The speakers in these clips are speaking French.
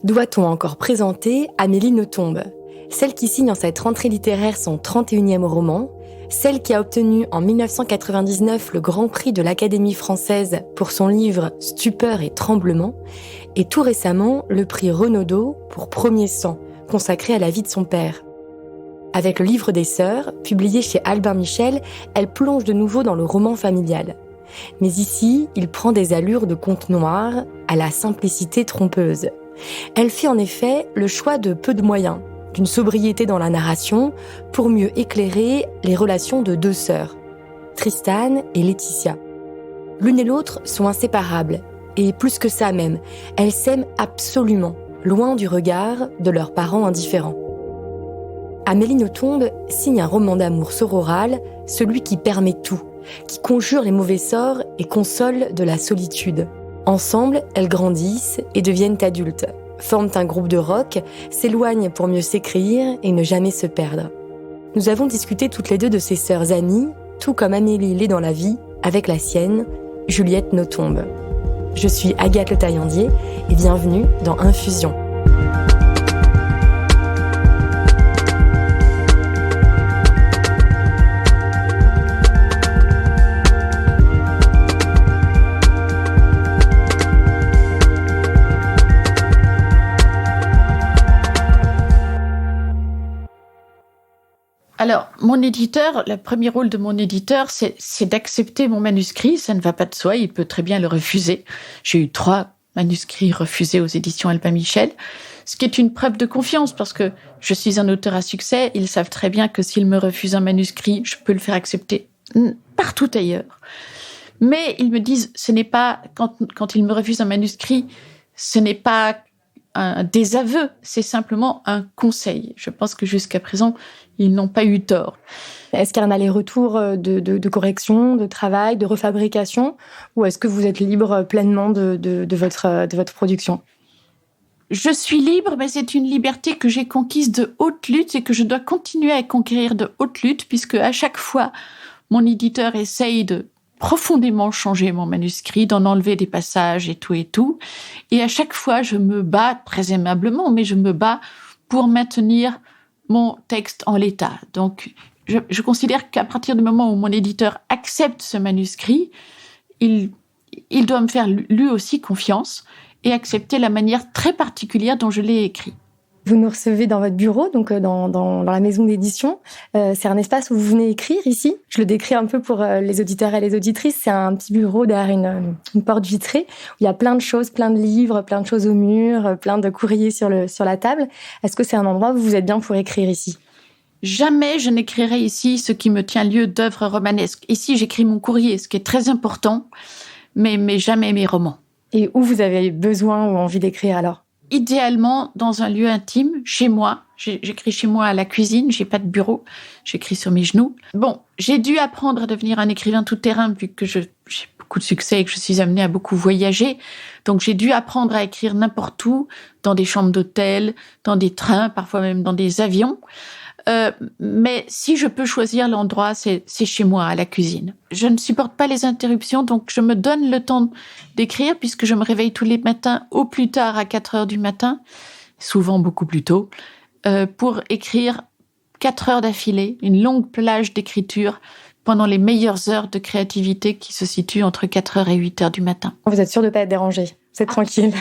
Doit-on encore présenter Amélie Nothomb, celle qui signe en cette rentrée littéraire son 31e roman, celle qui a obtenu en 1999 le Grand Prix de l'Académie française pour son livre Stupeur et tremblement, et tout récemment le prix Renaudot pour Premier sang, consacré à la vie de son père. Avec le livre des sœurs, publié chez Albin Michel, elle plonge de nouveau dans le roman familial. Mais ici, il prend des allures de conte noir à la simplicité trompeuse. Elle fait en effet le choix de peu de moyens, d'une sobriété dans la narration, pour mieux éclairer les relations de deux sœurs, Tristan et Laetitia. L'une et l'autre sont inséparables, et plus que ça même, elles s'aiment absolument, loin du regard de leurs parents indifférents. Amélie Nothomb signe un roman d'amour sororal, celui qui permet tout, qui conjure les mauvais sorts et console de la solitude. Ensemble, elles grandissent et deviennent adultes, forment un groupe de rock, s'éloignent pour mieux s'écrire et ne jamais se perdre. Nous avons discuté toutes les deux de ces sœurs amies, tout comme Amélie l'est dans la vie, avec la sienne, Juliette Nothomb. Je suis Agathe Le Taillandier et bienvenue dans Infusion. Alors, mon éditeur, le premier rôle de mon éditeur, c'est d'accepter mon manuscrit. Ça ne va pas de soi, il peut très bien le refuser. J'ai eu 3 manuscrits refusés aux éditions Albin Michel, ce qui est une preuve de confiance parce que je suis un auteur à succès. Ils savent très bien que s'ils me refusent un manuscrit, je peux le faire accepter partout ailleurs. Mais ils me disent, ce n'est pas, quand ils me refusent un manuscrit, ce n'est pas un désaveu, c'est simplement un conseil. Je pense que jusqu'à présent, ils n'ont pas eu tort. Est-ce qu'il y a un aller-retour de correction, de travail, de refabrication, ou est-ce que vous êtes libre pleinement de votre production ? Je suis libre, mais c'est une liberté que j'ai conquise de haute lutte et que je dois continuer à conquérir de haute lutte, puisque à chaque fois, mon éditeur essaye de profondément changer mon manuscrit, d'en enlever des passages et tout. Et à chaque fois, je me bats, très aimablement, mais je me bats pour maintenir mon texte en l'état. Donc, je considère qu'à partir du moment où mon éditeur accepte ce manuscrit, il doit me faire lui aussi confiance et accepter la manière très particulière dont je l'ai écrit. Vous nous recevez dans votre bureau, donc dans la maison d'édition. C'est un espace où vous venez écrire ici. Je le décris un peu pour les auditeurs et les auditrices. C'est un petit bureau derrière une porte vitrée où il y a plein de choses, plein de livres, plein de choses au mur, plein de courriers sur la table. Est-ce que c'est un endroit où vous êtes bien pour écrire ici ? Jamais je n'écrirai ici ce qui me tient lieu d'œuvre romanesque. Ici, j'écris mon courrier, ce qui est très important, mais jamais mes romans. Et où vous avez besoin ou envie d'écrire alors ? Idéalement, dans un lieu intime, chez moi. J'écris chez moi à la cuisine, j'ai pas de bureau, j'écris sur mes genoux. Bon, j'ai dû apprendre à devenir un écrivain tout-terrain vu que j'ai beaucoup de succès et que je suis amenée à beaucoup voyager. Donc j'ai dû apprendre à écrire n'importe où, dans des chambres d'hôtel, dans des trains, parfois même dans des avions. Mais si je peux choisir l'endroit, c'est chez moi, à la cuisine. Je ne supporte pas les interruptions, donc je me donne le temps d'écrire puisque je me réveille tous les matins au plus tard à 4 heures du matin, souvent beaucoup plus tôt, pour écrire 4 heures d'affilée, une longue plage d'écriture pendant les meilleures heures de créativité qui se situent entre 4 heures et 8 heures du matin. Vous êtes sûr de ne pas être dérangé ? C'est tranquille.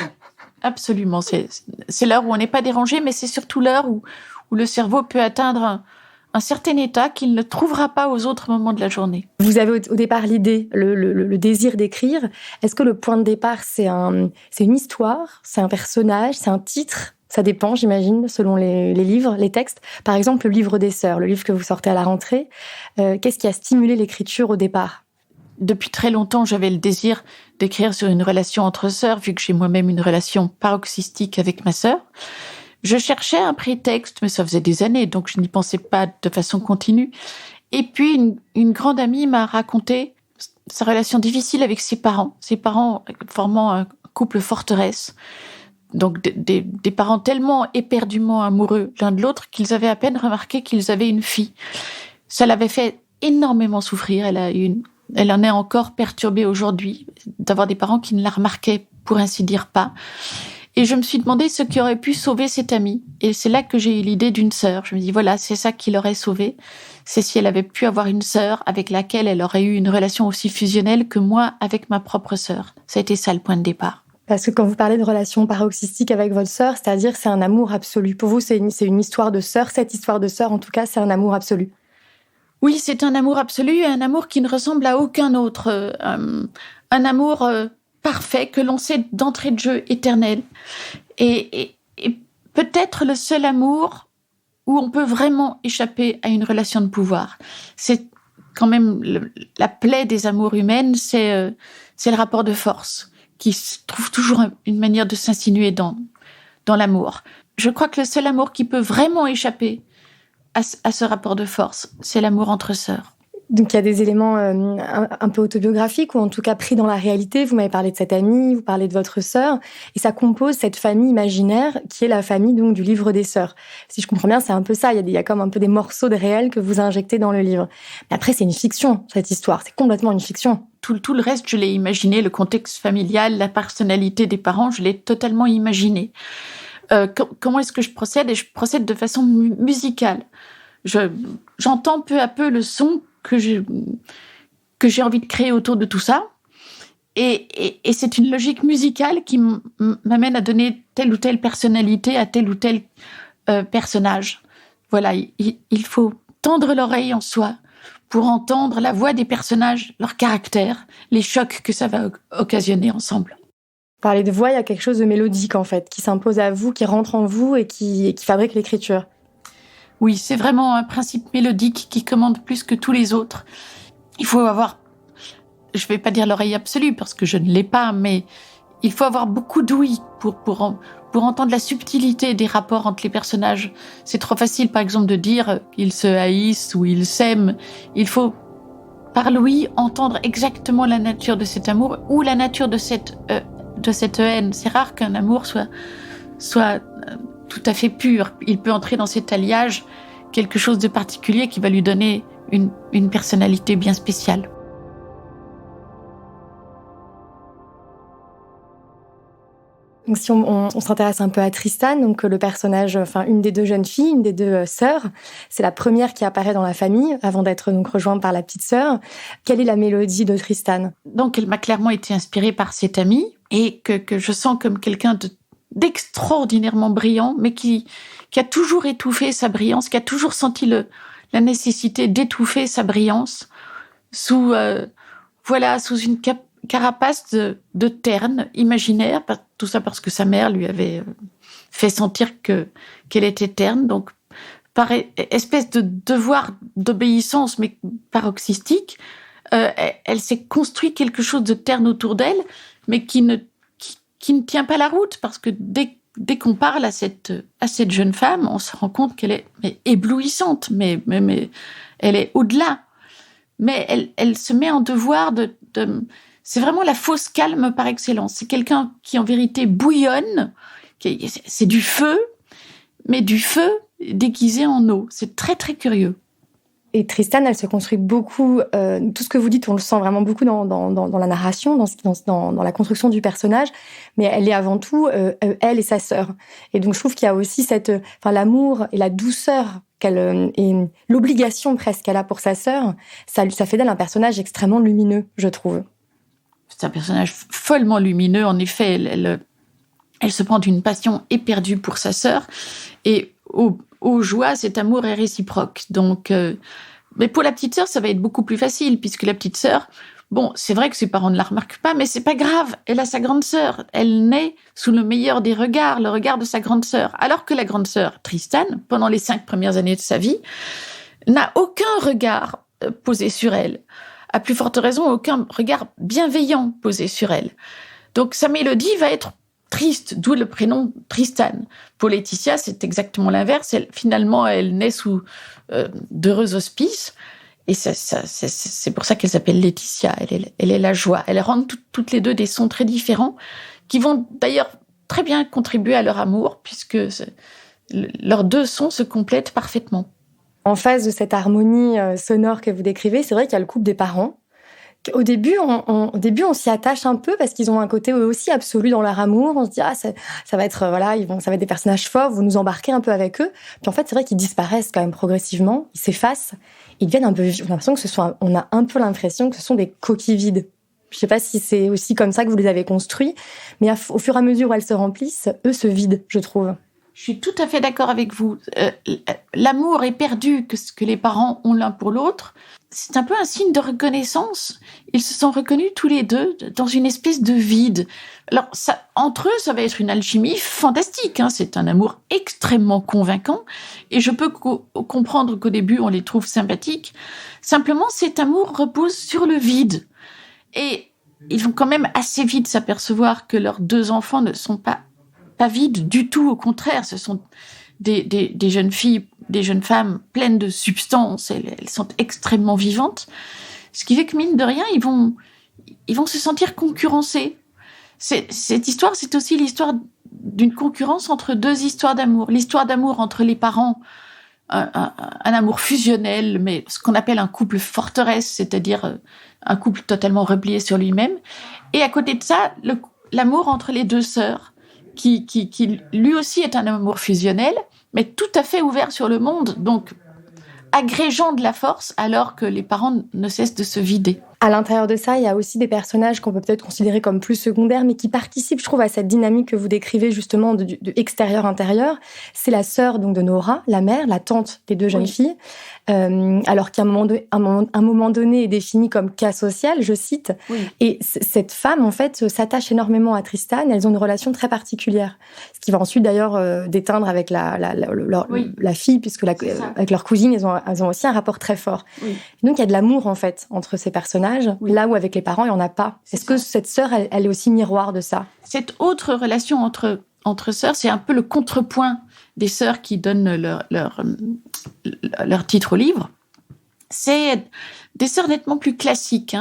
Absolument, c'est l'heure où on n'est pas dérangé, mais c'est surtout l'heure où le cerveau peut atteindre un certain état qu'il ne trouvera pas aux autres moments de la journée. Vous avez au départ l'idée, le désir d'écrire. Est-ce que le point de départ, c'est une histoire, c'est un personnage, c'est un titre ? Ça dépend, j'imagine, selon les livres, les textes. Par exemple, le livre des sœurs, le livre que vous sortez à la rentrée. Qu'est-ce qui a stimulé l'écriture au départ ? Depuis très longtemps, j'avais le désir d'écrire sur une relation entre sœurs, vu que j'ai moi-même une relation paroxystique avec ma sœur. Je cherchais un prétexte, mais ça faisait des années, donc je n'y pensais pas de façon continue. Et puis, une grande amie m'a raconté sa relation difficile avec ses parents formant un couple forteresse. Donc, des parents tellement éperdument amoureux l'un de l'autre qu'ils avaient à peine remarqué qu'ils avaient une fille. Ça l'avait fait énormément souffrir. Elle en est encore perturbée aujourd'hui d'avoir des parents qui ne la remarquaient, pour ainsi dire, pas. Et je me suis demandé ce qui aurait pu sauver cette amie. Et c'est là que j'ai eu l'idée d'une sœur. Je me dis, voilà, c'est ça qui l'aurait sauvée. C'est si elle avait pu avoir une sœur avec laquelle elle aurait eu une relation aussi fusionnelle que moi avec ma propre sœur. Ça a été ça le point de départ. Parce que quand vous parlez de relation paroxystique avec votre sœur, c'est-à-dire c'est un amour absolu. Pour vous, c'est une histoire de sœur. Cette histoire de sœur, en tout cas, c'est un amour absolu. Oui, c'est un amour absolu, un amour qui ne ressemble à aucun autre. Un amour parfait que l'on sait d'entrée de jeu éternel. Et peut-être le seul amour où on peut vraiment échapper à une relation de pouvoir. C'est quand même la plaie des amours humaines, c'est le rapport de force qui trouve toujours une manière de s'insinuer dans l'amour. Je crois que le seul amour qui peut vraiment échapper à ce rapport de force, c'est l'amour entre sœurs. Donc il y a des éléments un peu autobiographiques ou en tout cas pris dans la réalité. Vous m'avez parlé de cette amie, vous parlez de votre sœur, et ça compose cette famille imaginaire qui est la famille donc du livre des sœurs. Si je comprends bien, c'est un peu ça. Il y a comme un peu des morceaux de réel que vous injectez dans le livre. Mais après, c'est une fiction, cette histoire. C'est complètement une fiction. Tout le reste, je l'ai imaginé. Le contexte familial, la personnalité des parents, je l'ai totalement imaginé. Comment est-ce que je procède ? Et je procède de façon musicale. J'entends peu à peu le son que j'ai envie de créer autour de tout ça. Et c'est une logique musicale qui m'amène à donner telle ou telle personnalité à tel ou tel personnage. Voilà, il faut tendre l'oreille en soi pour entendre la voix des personnages, leur caractère, les chocs que ça va occasionner ensemble. Parler de voix, il y a quelque chose de mélodique en fait, qui s'impose à vous, qui rentre en vous et qui fabrique l'écriture. Oui, c'est vraiment un principe mélodique qui commande plus que tous les autres. Il faut avoir, je ne vais pas dire l'oreille absolue parce que je ne l'ai pas, mais il faut avoir beaucoup d'ouïe pour entendre la subtilité des rapports entre les personnages. C'est trop facile, par exemple, de dire qu'ils se haïssent ou ils s'aiment. Il faut, par l'ouïe, entendre exactement la nature de cet amour ou la nature de cette haine. C'est rare qu'un amour soit tout à fait pur. Il peut entrer dans cet alliage quelque chose de particulier qui va lui donner une personnalité bien spéciale. Donc si on s'intéresse un peu à Tristan, donc le personnage, enfin une des deux jeunes filles, une des deux sœurs, c'est la première qui apparaît dans la famille avant d'être donc rejointe par la petite sœur. Quelle est la mélodie de Tristan ? Donc elle m'a clairement été inspirée par cette amie et que je sens comme quelqu'un d'extraordinairement brillant, mais qui a toujours étouffé sa brillance, qui a toujours senti la nécessité d'étouffer sa brillance sous une carapace de terne imaginaire, tout ça parce que sa mère lui avait fait sentir qu'elle était terne, donc par espèce de devoir d'obéissance, mais paroxystique, elle s'est construit quelque chose de terne autour d'elle, mais qui ne tient pas la route, parce que dès qu'on parle à cette jeune femme, on se rend compte qu'elle est éblouissante, mais elle est au-delà. Mais elle se met en devoir c'est vraiment la fausse calme par excellence. C'est quelqu'un qui, en vérité, bouillonne. C'est du feu, mais du feu déguisé en eau. C'est très, très curieux. Et Tristan, elle se construit beaucoup. Tout ce que vous dites, on le sent vraiment beaucoup dans la narration, dans la construction du personnage. Mais elle est avant tout, elle et sa sœur. Et donc, je trouve qu'il y a aussi l'amour et la douceur et l'obligation presque qu'elle a pour sa sœur. Ça fait d'elle un personnage extrêmement lumineux, je trouve. C'est un personnage follement lumineux. En effet, elle se prend d'une passion éperdue pour sa sœur. Et aux joies, cet amour est réciproque. Donc, mais pour la petite sœur, ça va être beaucoup plus facile, puisque la petite sœur, bon, c'est vrai que ses parents ne la remarquent pas, mais c'est pas grave. Elle a sa grande sœur. Elle naît sous le meilleur des regards, le regard de sa grande sœur. Alors que la grande sœur, Tristan, pendant les 5 premières années de sa vie, n'a aucun regard posé sur elle. À plus forte raison, aucun regard bienveillant posé sur elle. Donc sa mélodie va être triste, d'où le prénom Tristan. Pour Laetitia, c'est exactement l'inverse. Finalement, elle naît sous d'heureux auspices. Et c'est pour ça qu'elle s'appelle Laetitia. Elle est la joie. Elles rendent toutes les deux des sons très différents, qui vont d'ailleurs très bien contribuer à leur amour, puisque leurs deux sons se complètent parfaitement. En face de cette harmonie sonore que vous décrivez, c'est vrai qu'il y a le couple des parents, Au début, on s'y attache un peu parce qu'ils ont un côté eux aussi absolu dans leur amour. On se dit ça va être ça va être des personnages forts. Vous nous embarquez un peu avec eux. Puis en fait, c'est vrai qu'ils disparaissent quand même progressivement. Ils s'effacent. Ils deviennent un peu. On a un peu l'impression que ce sont des coquilles vides. Je sais pas si c'est aussi comme ça que vous les avez construits, mais au fur et à mesure où elles se remplissent, eux se vident, je trouve. Je suis tout à fait d'accord avec vous. L'amour éperdu que les parents ont l'un pour l'autre, c'est un peu un signe de reconnaissance. Ils se sont reconnus tous les deux dans une espèce de vide. Alors, entre eux, ça va être une alchimie fantastique. C'est un amour extrêmement convaincant. Et je peux comprendre qu'au début, on les trouve sympathiques. Simplement, cet amour repose sur le vide. Et ils vont quand même assez vite s'apercevoir que leurs 2 enfants ne sont pas vides du tout, au contraire, ce sont des jeunes filles, des jeunes femmes pleines de substance, elles sont extrêmement vivantes, ce qui fait que mine de rien, ils vont se sentir concurrencés. Cette histoire, c'est aussi l'histoire d'une concurrence entre 2 histoires d'amour. L'histoire d'amour entre les parents, un amour fusionnel, mais ce qu'on appelle un couple forteresse, c'est-à-dire un couple totalement replié sur lui-même, et à côté de ça, l'amour entre les 2 sœurs, qui lui aussi est un amour fusionnel, mais tout à fait ouvert sur le monde, donc agrégeant de la force, alors que les parents ne cessent de se vider. À l'intérieur de ça, il y a aussi des personnages qu'on peut peut-être considérer comme plus secondaires, mais qui participent, je trouve, à cette dynamique que vous décrivez justement de extérieur-intérieur. C'est la sœur donc de Nora, la mère, la tante des 2 jeunes filles, alors qu'à un moment donné est défini comme cas social, je cite. Oui. Et cette femme, en fait, s'attache énormément à Tristan. Elles ont une relation très particulière, ce qui va ensuite d'ailleurs déteindre avec la fille, puisque avec leur cousine, elles ont aussi un rapport très fort. Oui. Donc il y a de l'amour en fait entre ces personnages. Oui. Là où avec les parents, il n'y en a pas. Est-ce que cette sœur, elle est aussi miroir de ça ? Cette autre relation entre sœurs, c'est un peu le contrepoint des sœurs qui donnent leur titre au livre. C'est des sœurs nettement plus classiques,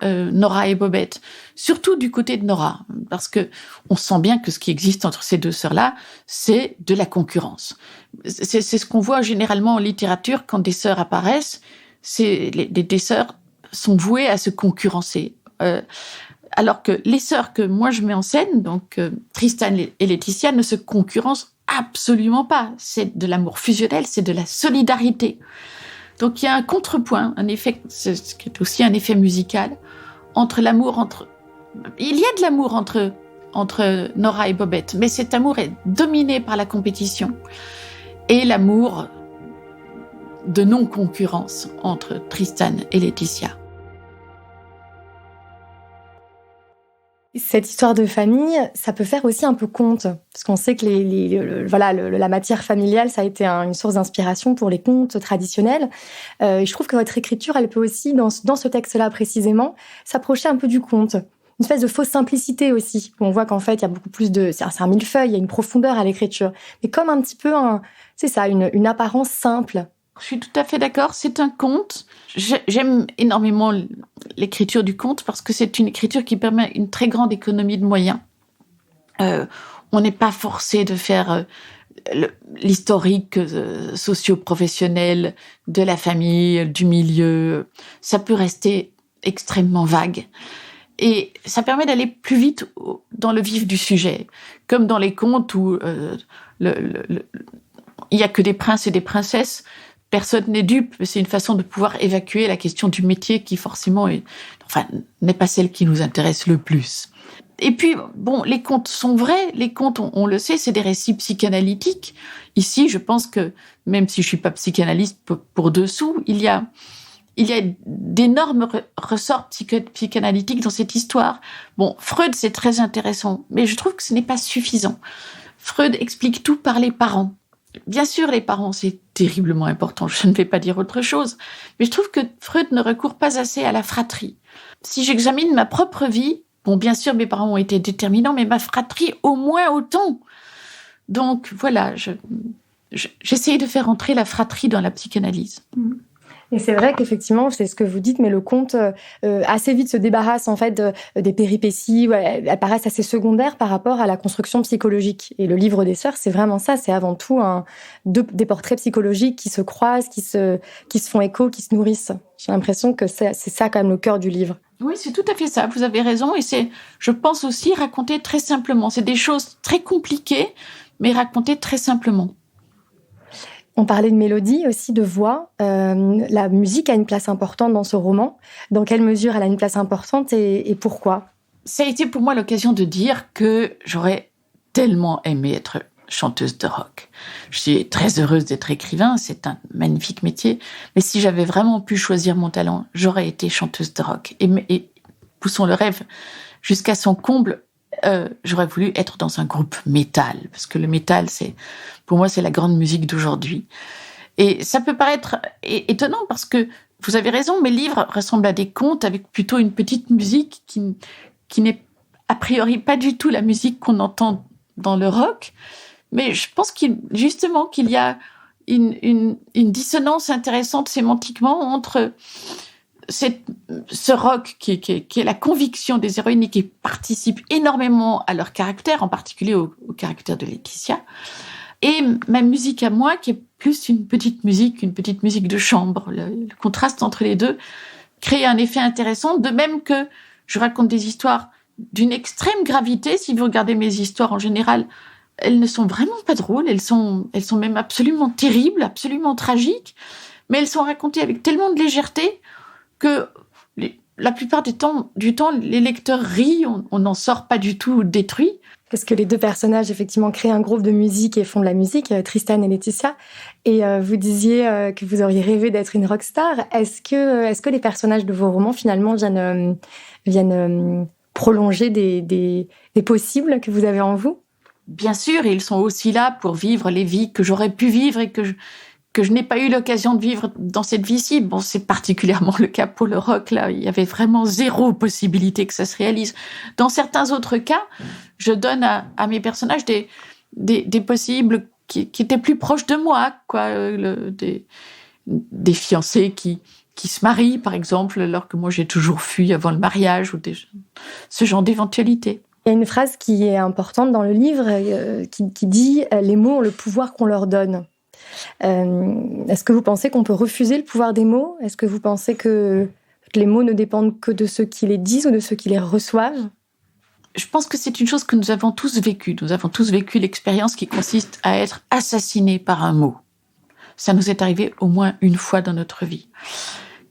Nora et Bobette. Surtout du côté de Nora, parce que on sent bien que ce qui existe entre ces 2 sœurs-là, c'est de la concurrence. C'est ce qu'on voit généralement en littérature quand des sœurs apparaissent. Des sœurs sont vouées à se concurrencer. Alors que les sœurs que moi je mets en scène, donc Tristan et Laetitia, ne se concurrencent absolument pas. C'est de l'amour fusionnel, c'est de la solidarité. Donc il y a un contrepoint, un effet, ce qui est aussi un effet musical, entre l'amour il y a de l'amour entre Nora et Bobette, mais cet amour est dominé par la compétition et l'amour de non-concurrence entre Tristan et Laetitia. Cette histoire de famille, ça peut faire aussi un peu conte, parce qu'on sait que la matière familiale, ça a été une source d'inspiration pour les contes traditionnels. Et je trouve que votre écriture, elle peut aussi, dans ce texte-là précisément, s'approcher un peu du conte. Une espèce de fausse simplicité aussi, où on voit qu'en fait, il y a beaucoup plus c'est un millefeuille, il y a une profondeur à l'écriture. Mais comme un petit peu, une apparence simple. Je suis tout à fait d'accord, c'est un conte. J'aime énormément l'écriture du conte parce que c'est une écriture qui permet une très grande économie de moyens. On n'est pas forcé de faire l'historique socio-professionnel de la famille, du milieu. Ça peut rester extrêmement vague. Et ça permet d'aller plus vite dans le vif du sujet, comme dans les contes où il n'y a que des princes et des princesses. Personne n'est dupe, mais c'est une façon de pouvoir évacuer la question du métier qui forcément n'est pas celle qui nous intéresse le plus. Et puis, bon, les contes sont vrais. Les contes, on le sait, c'est des récits psychanalytiques. Ici, je pense que, même si je suis pas psychanalyste pour dessous, il y a d'énormes ressorts psychanalytiques dans cette histoire. Bon, Freud, c'est très intéressant, mais je trouve que ce n'est pas suffisant. Freud explique tout par les parents. Bien sûr, les parents, c'est terriblement important, je ne vais pas dire autre chose, mais je trouve que Freud ne recourt pas assez à la fratrie. Si j'examine ma propre vie, bon, bien sûr, mes parents ont été déterminants, mais ma fratrie, au moins autant. Donc, voilà, j'essaye de faire entrer la fratrie dans la psychanalyse. Et c'est vrai qu'effectivement, c'est ce que vous dites, mais le conte assez vite se débarrasse en fait des péripéties, elles paraissent assez secondaires par rapport à la construction psychologique. Et le livre des sœurs, c'est vraiment ça, c'est avant tout des portraits psychologiques qui se croisent, qui se font écho, qui se nourrissent. J'ai l'impression que c'est ça quand même le cœur du livre. Oui, c'est tout à fait ça. Vous avez raison. Et c'est, je pense aussi, raconter très simplement. C'est des choses très compliquées, mais racontées très simplement. On parlait de mélodie, aussi de voix. La musique a une place importante dans ce roman. Dans quelle mesure elle a une place importante et pourquoi ? Ça a été pour moi l'occasion de dire que j'aurais tellement aimé être chanteuse de rock. Je suis très heureuse d'être écrivain, c'est un magnifique métier, mais si j'avais vraiment pu choisir mon talent, j'aurais été chanteuse de rock. Et poussons le rêve jusqu'à son comble, j'aurais voulu être dans un groupe métal, parce que le métal, pour moi, c'est la grande musique d'aujourd'hui. Et ça peut paraître étonnant, parce que vous avez raison, mes livres ressemblent à des contes avec plutôt une petite musique qui n'est a priori pas du tout la musique qu'on entend dans le rock. Mais je pense qu'il y a une dissonance intéressante sémantiquement entre ce rock qui est la conviction des héroïnes et qui participe énormément à leur caractère, en particulier au caractère de Laetitia, et ma musique à moi qui est plus une petite musique de chambre. Le contraste entre les deux crée un effet intéressant, de même que je raconte des histoires d'une extrême gravité. Si vous regardez mes histoires en général, elles ne sont vraiment pas drôles, elles sont même absolument terribles, absolument tragiques, mais elles sont racontées avec tellement de légèreté que la plupart du temps, les lecteurs rient, on n'en sort pas du tout détruit. Parce que les deux personnages, effectivement, créent un groupe de musique et font de la musique, Tristan et Laetitia. Et vous disiez que vous auriez rêvé d'être une rockstar. Est-ce que les personnages de vos romans, finalement, viennent prolonger des possibles que vous avez en vous ? Bien sûr, ils sont aussi là pour vivre les vies que j'aurais pu vivre et que je n'ai pas eu l'occasion de vivre dans cette vie-ci. Bon, c'est particulièrement le cas pour le rock, là. Il y avait vraiment zéro possibilité que ça se réalise. Dans certains autres cas, je donne à mes personnages des possibles qui étaient plus proches de moi, quoi. Des fiancés qui se marient, par exemple, alors que moi j'ai toujours fui avant le mariage, ou ce genre d'éventualité. Il y a une phrase qui est importante dans le livre qui dit « Les mots ont le pouvoir qu'on leur donne ». Est-ce que vous pensez qu'on peut refuser le pouvoir des mots ? Est-ce que vous pensez que les mots ne dépendent que de ceux qui les disent ou de ceux qui les reçoivent ? Je pense que c'est une chose que nous avons tous vécue. Nous avons tous vécu l'expérience qui consiste à être assassinés par un mot. Ça nous est arrivé au moins une fois dans notre vie.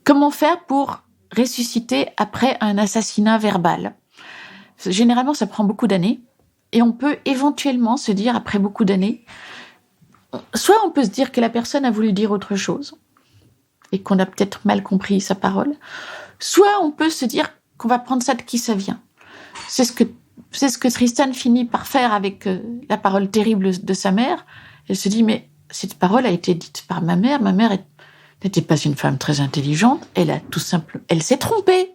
Comment faire pour ressusciter après un assassinat verbal ? Généralement, ça prend beaucoup d'années. Et on peut éventuellement se dire, après beaucoup d'années, soit on peut se dire que la personne a voulu dire autre chose et qu'on a peut-être mal compris sa parole, soit on peut se dire qu'on va prendre ça de qui ça vient. C'est ce que Tristan finit par faire avec la parole terrible de sa mère. Elle se dit, mais cette parole a été dite par ma mère. Ma mère n'était pas une femme très intelligente. Elle s'est trompée.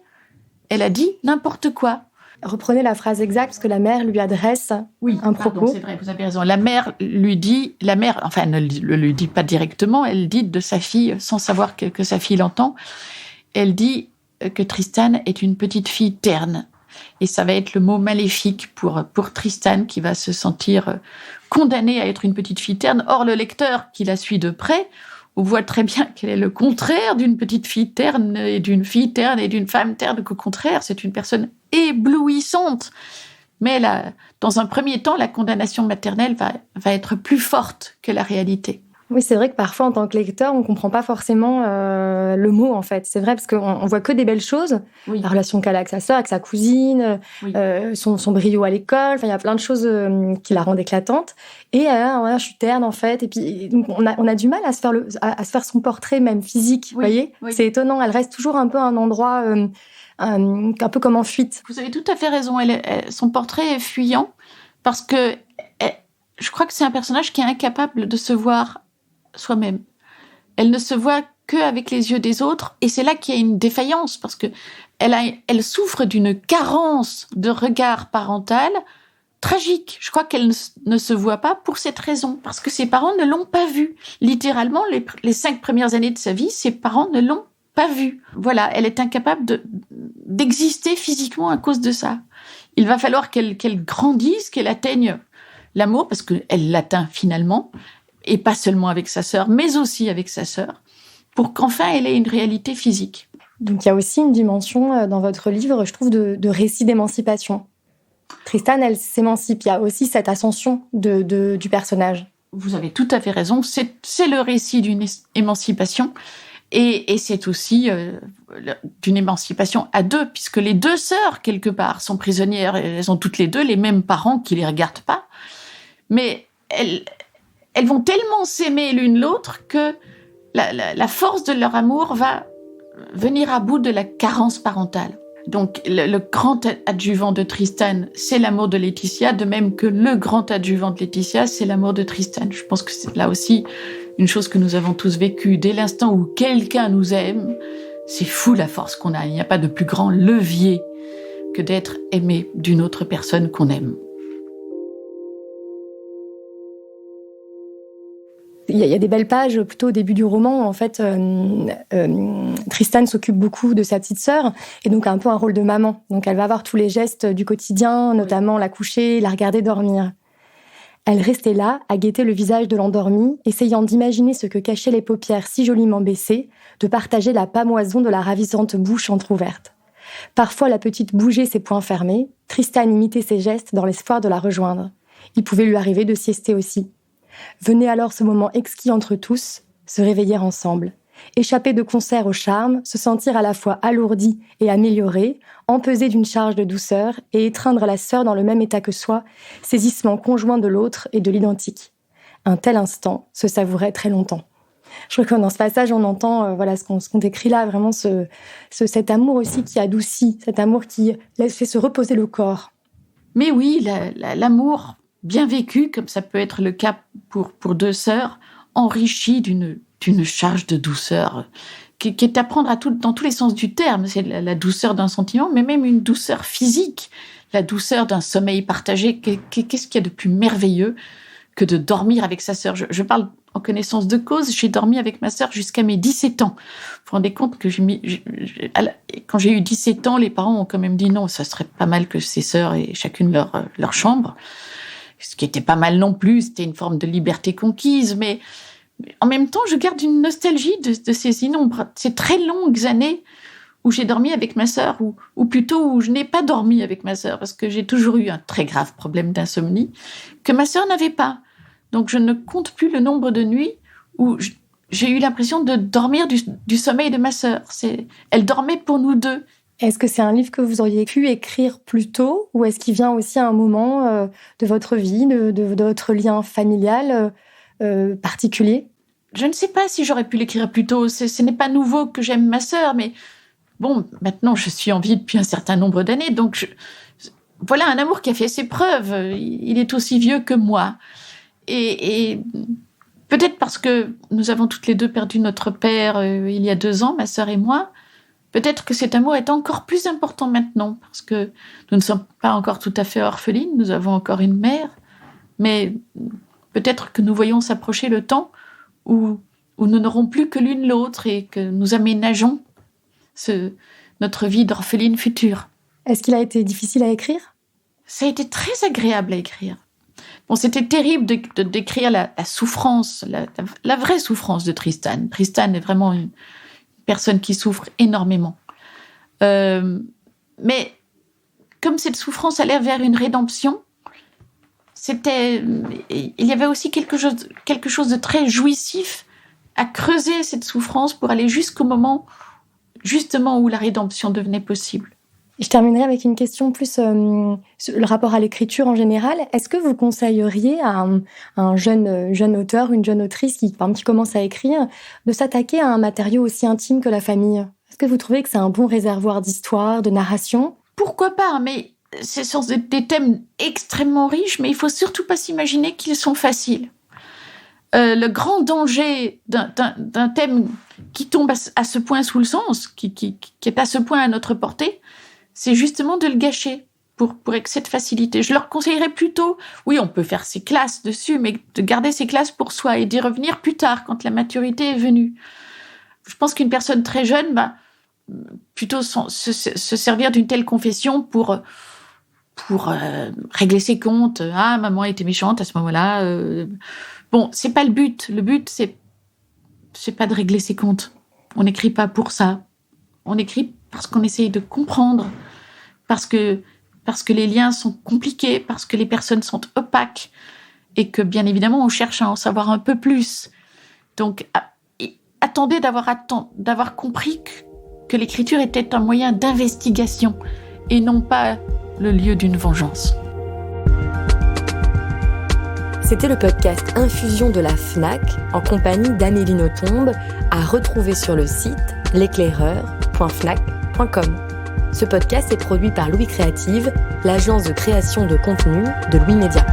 Elle a dit n'importe quoi. Reprenez la phrase exacte, parce que la mère lui adresse un propos. Pardon, c'est vrai, vous avez raison. La mère, enfin, elle ne le lui dit pas directement, elle dit de sa fille, sans savoir que sa fille l'entend, elle dit que Tristan est une petite fille terne. Et ça va être le mot maléfique pour Tristan, qui va se sentir condamné à être une petite fille terne. Or, le lecteur qui la suit de près, on voit très bien quel est le contraire d'une petite fille terne et d'une fille terne et d'une femme terne, qu'au contraire, c'est une personne éblouissante. Mais dans un premier temps, la condamnation maternelle va être plus forte que la réalité. Oui, c'est vrai que parfois, en tant que lecteur, on ne comprend pas forcément le mot, en fait. C'est vrai, parce qu'on voit que des belles choses. Oui. La relation qu'elle a avec sa sœur, avec sa cousine, oui. Son brio à l'école. Enfin, il y a plein de choses qui la rendent éclatante. Et je suis terne, en fait. Et puis, donc, on a du mal à se faire son portrait, même physique, vous voyez. Oui. C'est étonnant. Elle reste toujours un peu un endroit un peu comme en fuite. Vous avez tout à fait raison. Son portrait est fuyant parce que je crois que c'est un personnage qui est incapable de se voir soi-même. Elle ne se voit qu'avec les yeux des autres, et c'est là qu'il y a une défaillance, parce que elle souffre d'une carence de regard parental tragique. Je crois qu'elle ne se voit pas pour cette raison, parce que ses parents ne l'ont pas vue. Littéralement, les 5 premières années de sa vie, ses parents ne l'ont pas vue. Voilà, elle est incapable d'exister physiquement à cause de ça. Il va falloir qu'elle grandisse, qu'elle atteigne l'amour, parce qu'elle l'atteint finalement, et pas seulement avec sa sœur, mais aussi avec sa sœur, pour qu'enfin elle ait une réalité physique. Donc il y a aussi une dimension dans votre livre, je trouve, de récit d'émancipation. Tristan, elle s'émancipe. Il y a aussi cette ascension du personnage. Vous avez tout à fait raison. C'est le récit d'une émancipation. Et c'est aussi d'une émancipation à deux, puisque les deux sœurs, quelque part, sont prisonnières. Elles ont toutes les deux les mêmes parents qui les regardent pas. Mais elles vont tellement s'aimer l'une l'autre que la force de leur amour va venir à bout de la carence parentale. Donc, le grand adjuvant de Tristan, c'est l'amour de Laetitia, de même que le grand adjuvant de Laetitia, c'est l'amour de Tristan. Je pense que c'est là aussi une chose que nous avons tous vécue. Dès l'instant où quelqu'un nous aime, c'est fou la force qu'on a. Il n'y a pas de plus grand levier que d'être aimé d'une autre personne qu'on aime. Il y a des belles pages plutôt au début du roman. En fait, Tristan s'occupe beaucoup de sa petite sœur et donc a un peu un rôle de maman. Donc elle va avoir tous les gestes du quotidien, notamment la coucher, la regarder dormir. Elle restait là, à guetter le visage de l'endormie, essayant d'imaginer ce que cachaient les paupières si joliment baissées, de partager la pâmoison de la ravissante bouche entr'ouverte. Parfois, la petite bougeait ses poings fermés. Tristan imitait ses gestes dans l'espoir de la rejoindre. Il pouvait lui arriver de siester aussi. Venait alors ce moment exquis entre tous, se réveiller ensemble. Échapper de concert au charme, se sentir à la fois alourdi et amélioré, empesé d'une charge de douceur et étreindre la sœur dans le même état que soi, saisissement conjoint de l'autre et de l'identique. Un tel instant se savourait très longtemps. Je crois que dans ce passage, on entend ce qu'on décrit là, vraiment cet amour aussi qui adoucit, cet amour qui fait se reposer le corps. Mais oui, l'amour bien vécu, comme ça peut être le cas pour deux sœurs, enrichi d'une charge de douceur qui est à prendre dans tous les sens du terme. C'est la douceur d'un sentiment, mais même une douceur physique, la douceur d'un sommeil partagé. Qu'est-ce qu'il y a de plus merveilleux que de dormir avec sa sœur? Je parle en connaissance de cause. J'ai dormi avec ma sœur jusqu'à mes 17 ans. Vous vous rendez compte que quand j'ai eu 17 ans, les parents ont quand même dit non, ça serait pas mal que ses sœurs aient chacune leur chambre. Ce qui était pas mal non plus, c'était une forme de liberté conquise, mais en même temps, je garde une nostalgie de ces très longues années où j'ai dormi avec ma sœur, ou plutôt où je n'ai pas dormi avec ma sœur, parce que j'ai toujours eu un très grave problème d'insomnie, que ma sœur n'avait pas. Donc je ne compte plus le nombre de nuits où j'ai eu l'impression de dormir du sommeil de ma sœur. Elle dormait pour nous deux. Est-ce que c'est un livre que vous auriez pu écrire plus tôt, ou est-ce qu'il vient aussi à un moment de votre vie, de votre lien familial particulier? Je ne sais pas si j'aurais pu l'écrire plus tôt. Ce n'est pas nouveau que j'aime ma sœur, mais bon, maintenant je suis en vie depuis un certain nombre d'années, donc voilà un amour qui a fait ses preuves. Il est aussi vieux que moi. Et peut-être parce que nous avons toutes les deux perdu notre père il y a 2 ans, ma sœur et moi, peut-être que cet amour est encore plus important maintenant, parce que nous ne sommes pas encore tout à fait orphelines, nous avons encore une mère, mais peut-être que nous voyons s'approcher le temps où nous n'aurons plus que l'une l'autre et que nous aménageons notre vie d'orpheline future. Est-ce qu'il a été difficile à écrire? Ça a été très agréable à écrire. Bon, c'était terrible de décrire la souffrance, la vraie souffrance de Tristan. Tristan est vraiment une personne qui souffre énormément. Mais comme cette souffrance allait vers une rédemption, il y avait aussi quelque chose de très jouissif à creuser cette souffrance pour aller jusqu'au moment, justement, où la rédemption devenait possible. Je terminerai avec une question plus sur le rapport à l'écriture en général. Est-ce que vous conseilleriez à un jeune auteur, une jeune autrice qui commence à écrire, de s'attaquer à un matériau aussi intime que la famille? Est-ce que vous trouvez que c'est un bon réservoir d'histoire, de narration? Pourquoi pas, mais ce sont des thèmes extrêmement riches, mais il faut surtout pas s'imaginer qu'ils sont faciles. Le grand danger d'un thème qui tombe à ce point sous le sens, qui est à ce point à notre portée, c'est justement de le gâcher pour excès de facilité. Je leur conseillerais plutôt, oui, on peut faire ses classes dessus, mais de garder ses classes pour soi et d'y revenir plus tard, quand la maturité est venue. Je pense qu'une personne très jeune va plutôt se servir d'une telle confession pour régler ses comptes. Ah, maman était méchante à ce moment-là. Bon, c'est pas le but. Le but, c'est pas de régler ses comptes. On n'écrit pas pour ça. On écrit parce qu'on essaye de comprendre, parce que les liens sont compliqués, parce que les personnes sont opaques et que, bien évidemment, on cherche à en savoir un peu plus. Donc, attendez d'avoir compris que l'écriture était un moyen d'investigation et non pas le lieu d'une vengeance. C'était le podcast Infusion de la FNAC en compagnie d'Amélie Nothomb, à retrouver sur le site l'éclaireur.fnac.com. Ce podcast est produit par Louis Créative, l'agence de création de contenu de Louis Média.